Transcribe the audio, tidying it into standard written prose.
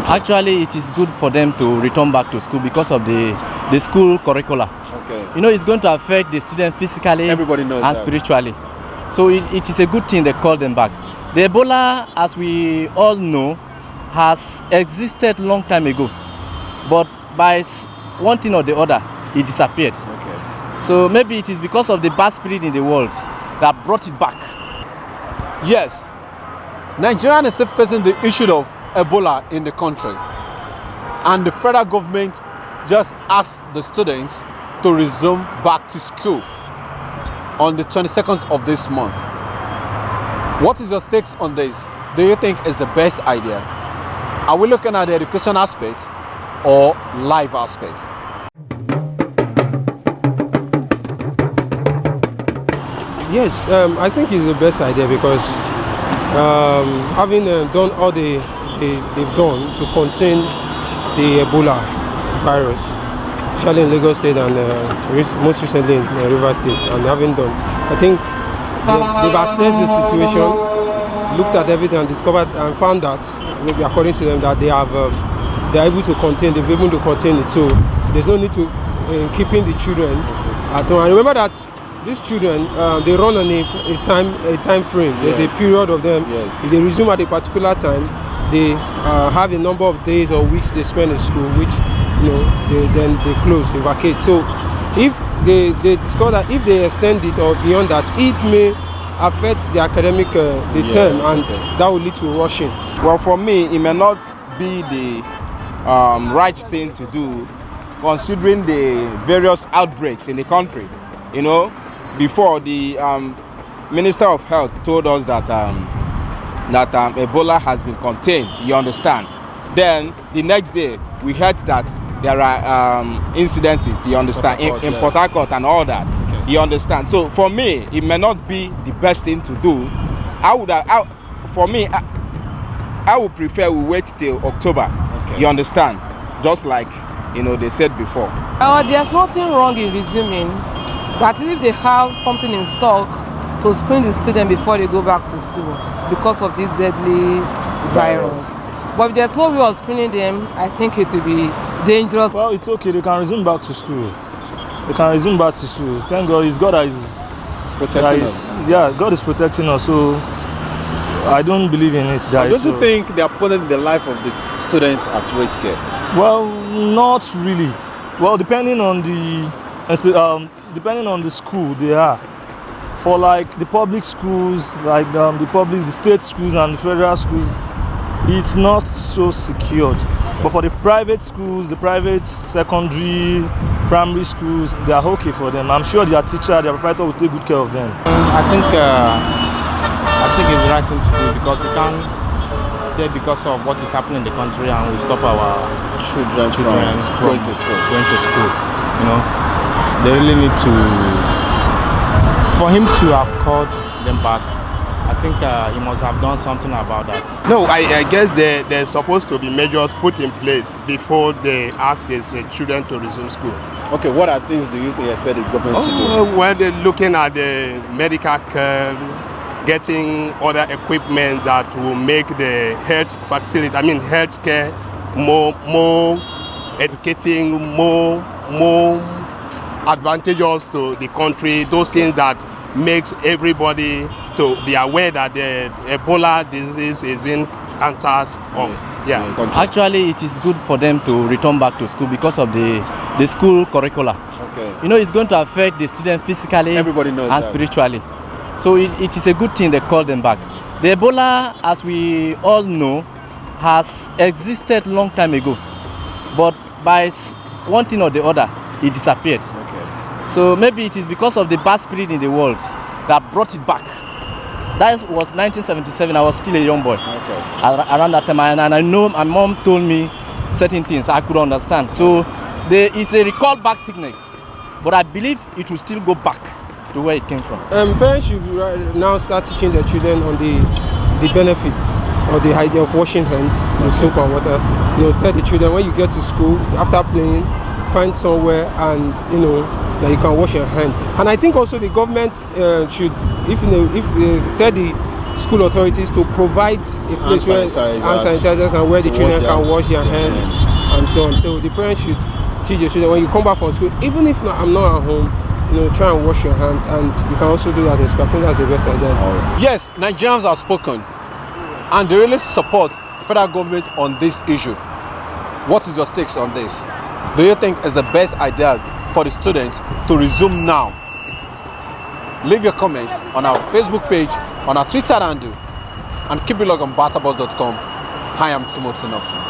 country? Actually, it is good for them to return back to school because of the school curricula. Okay. You know, it's going to affect the student physically and spiritually. So it is a good thing they call them back. The Ebola, as we all know, has existed long time ago. But by one thing or the other, it disappeared. Okay. So maybe it is because of the bad spirit in the world that brought it back. Yes. Nigeria is still facing the issue of Ebola in the country. And the federal government just asked the students to resume back to school on the 22nd of this month. What is your takes on this? Do you think it's the best idea? Are we looking at the education aspect or life aspect? Yes, I think it's the best idea because having done all they've done to contain the Ebola virus, especially in Lagos State and most recently in River State, and having done, I think they've assessed the situation, looked at everything and discovered and found that, maybe according to them, that they are able to contain, they've been able to contain it. So there's no need to keeping the children at home. And remember that these children, they run on a time frame. There's a period of them. If they resume at a particular time, they have a number of days or weeks they spend in school, which then they close, they vacate. So if they discover that if they extend it or beyond that, it may affect the academic term, and that will lead to rushing. Well, for me, it may not be the right thing to do, considering the various outbreaks in the country. You know, before the Minister of Health told us that Ebola has been contained. You understand? Then the next day we heard that there are incidences. You understand? In Port Harcourt and all that. Okay. You understand? So for me, it may not be the best thing to do. I would prefer we wait till October. Okay. You understand? Just like they said before. There's nothing wrong in resuming. That if they have something in stock to screen the student before they go back to school because of this deadly virus. But if there's no way of screening them, I think it will be dangerous. Well, it's okay. They can resume back to school. Thank God, it's God that is protecting us. Yeah, God is protecting us. So I don't believe in it. Don't you think they are putting the life of the students at risk here? Well, not really. Well, depending on the school they are. For like the public schools, like the state schools and the federal schools, it's not so secured. But for the private schools, the private secondary, primary schools, they are okay for them. I'm sure their teacher, their proprietor will take good care of them. I think it's the right thing to do, because we can't say because of what is happening in the country and we stop our children from going to school. They really need to, for him to have called them back, I think he must have done something about that. No, I guess there's supposed to be measures put in place before they ask the children to resume school. Okay, what are things do you expect the government to do? Well, they're looking at the medical care, getting other equipment that will make the health care more educating, more advantageous to the country. Those things that makes everybody to be aware that the Ebola disease is being countered. Actually, it is good for them to return back to school because of the school curricula. Okay. It's going to affect the student physically and spiritually. So it is a good thing they call them back. The Ebola, as we all know, has existed long time ago. But by one thing or the other, it disappeared. Okay. So maybe it is because of the bad spirit in the world that brought it back. That was 1977. I was still a young boy. Okay. Around that time, and I know my mom told me certain things I could understand. So there is a recall back sickness, but I believe it will still go back to where it came from. Parents should now start teaching their children on the benefits or the idea of washing hands with soap and water. Tell the children when you get to school after playing, find somewhere and that you can wash your hands. And I think also the government should, if tell the school authorities to provide a place where hand sanitizers and where the children can wash their hands and so on. So the parents should teach the children when you come back from school, even if I'm not at home, try and wash your hands, and you can also do that in school. I think that's the best idea. Yes, Nigerians have spoken, and they really support the federal government on this issue. What is your stakes on this? Do you think it's the best idea for the students to resume now? Leave your comments on our Facebook page, on our Twitter handle, and keep it logged on BattaBox.com. I am Timothy Nofi.